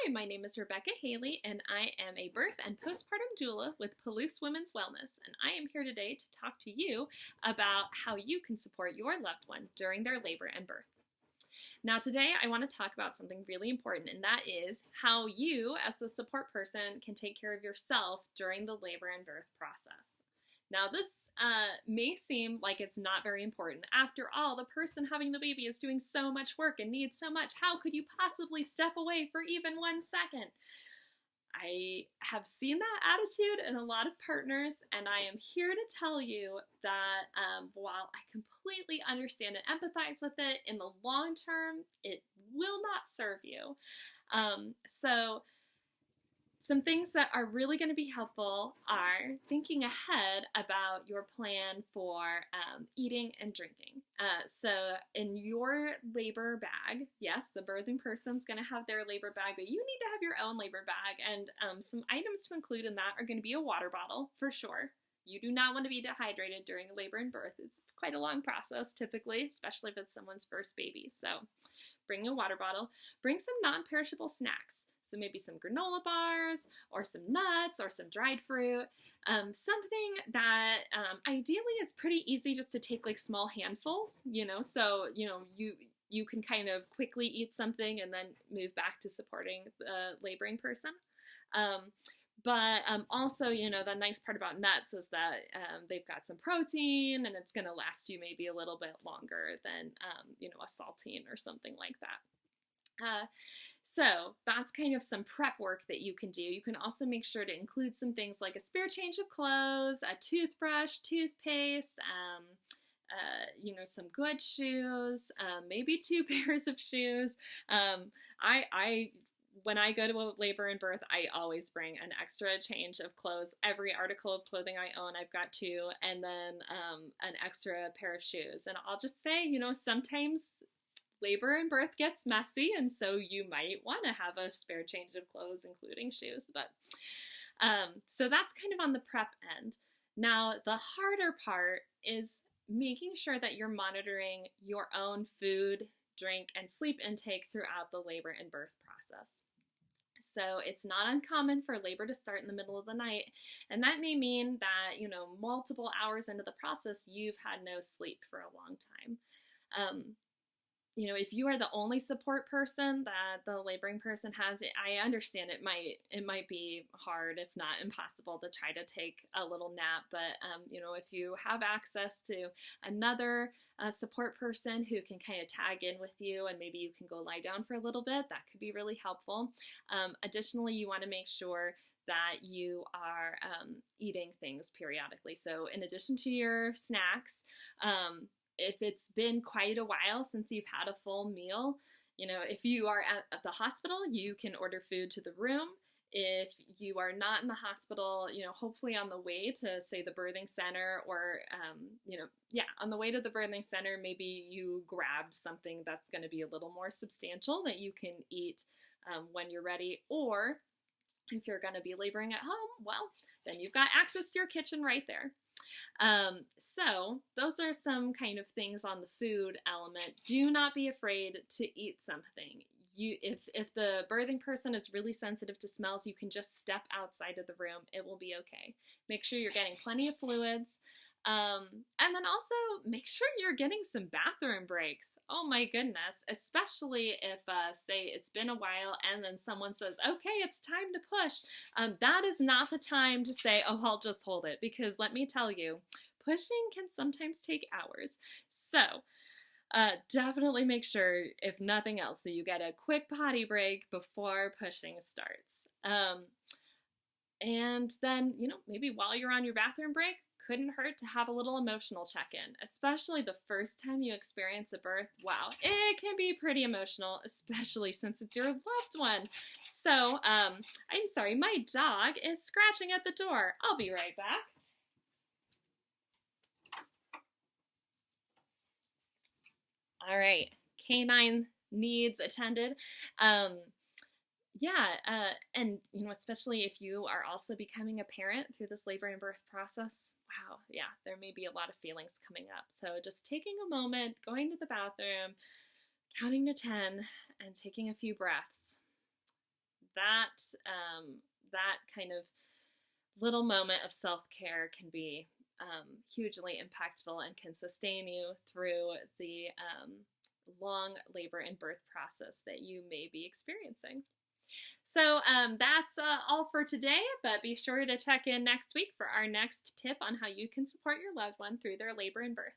Hi, my name is Rebecca Haley, and I am a birth and postpartum doula with Palouse Women's Wellness, and I am here today to talk to you about how you can support your loved one during their labor and birth. Now, today I want to talk about something really important, and that is how you, as the support person, can take care of yourself during the labor and birth process. Now, this may seem like it's not very important. After all, the person having the baby is doing so much work and needs so much. How could you possibly step away for even 1 second? I have seen that attitude in a lot of partners, and I am here to tell you that while I completely understand and empathize with it, in the long term, it will not serve you. So some things that are really going to be helpful are thinking ahead about your plan for eating and drinking. So in your labor bag, yes, the birthing person's going to have their labor bag, but you need to have your own labor bag. And some items to include in that are going to be a water bottle, for sure. You do not want to be dehydrated during labor and birth. It's quite a long process, typically, especially if it's someone's first baby. So bring a water bottle. Bring some non-perishable snacks. So maybe some granola bars or some nuts or some dried fruit, something that ideally is pretty easy just to take like small handfuls, so, you can kind of quickly eat something and then move back to supporting the laboring person. But also, the nice part about nuts is that they've got some protein and it's going to last you maybe a little bit longer than, a saltine or something like that. So that's kind of some prep work that you can do. You can also make sure to include some things like a spare change of clothes, a toothbrush, toothpaste, some good shoes, maybe 2 pairs of shoes. When I go to a labor and birth, I always bring an extra change of clothes. Every article of clothing I own, I've got 2, and then an extra pair of shoes. And I'll just say, sometimes labor and birth gets messy, and so you might want to have a spare change of clothes, including shoes. But so that's kind of on the prep end. Now, the harder part is making sure that you're monitoring your own food, drink, and sleep intake throughout the labor and birth process. So it's not uncommon for labor to start in the middle of the night, and that may mean that, multiple hours into the process, you've had no sleep for a long time. If you are the only support person that the laboring person has, I understand it might be hard, if not impossible, to try to take a little nap. But, if you have access to another support person who can kind of tag in with you and maybe you can go lie down for a little bit, that could be really helpful. Additionally, you want to make sure that you are eating things periodically. So in addition to your snacks, if it's been quite a while since you've had a full meal, if you are at the hospital, you can order food to the room. If you are not in the hospital, hopefully on the way to, say, the birthing center or, on the way to the birthing center, maybe you grabbed something that's going to be a little more substantial that you can eat when you're ready. Or if you're going to be laboring at home, well, then you've got access to your kitchen right there. So those are some kind of things on the food element. Do not be afraid to eat something. If the birthing person is really sensitive to smells, you can just step outside of the room. It will be okay. Make sure you're getting plenty of fluids. And then also make sure you're getting some bathroom breaks. Oh my goodness, especially if, say, it's been a while and then someone says, okay, it's time to push. That is not the time to say, oh, I'll just hold it, because let me tell you, pushing can sometimes take hours. So definitely make sure, if nothing else, that you get a quick potty break before pushing starts. And then, maybe while you're on your bathroom break, couldn't hurt to have a little emotional check-in, especially the first time you experience a birth. Wow, it can be pretty emotional, especially since it's your loved one. So, I'm sorry, my dog is scratching at the door. I'll be right back. All right, canine needs attended. And especially if you are also becoming a parent through this labor and birth process, wow, yeah, there may be a lot of feelings coming up. So just taking a moment, going to the bathroom, counting to 10, and taking a few breaths. that kind of little moment of self-care can be hugely impactful and can sustain you through the long labor and birth process that you may be experiencing. So that's all for today, but be sure to check in next week for our next tip on how you can support your loved one through their labor and birth.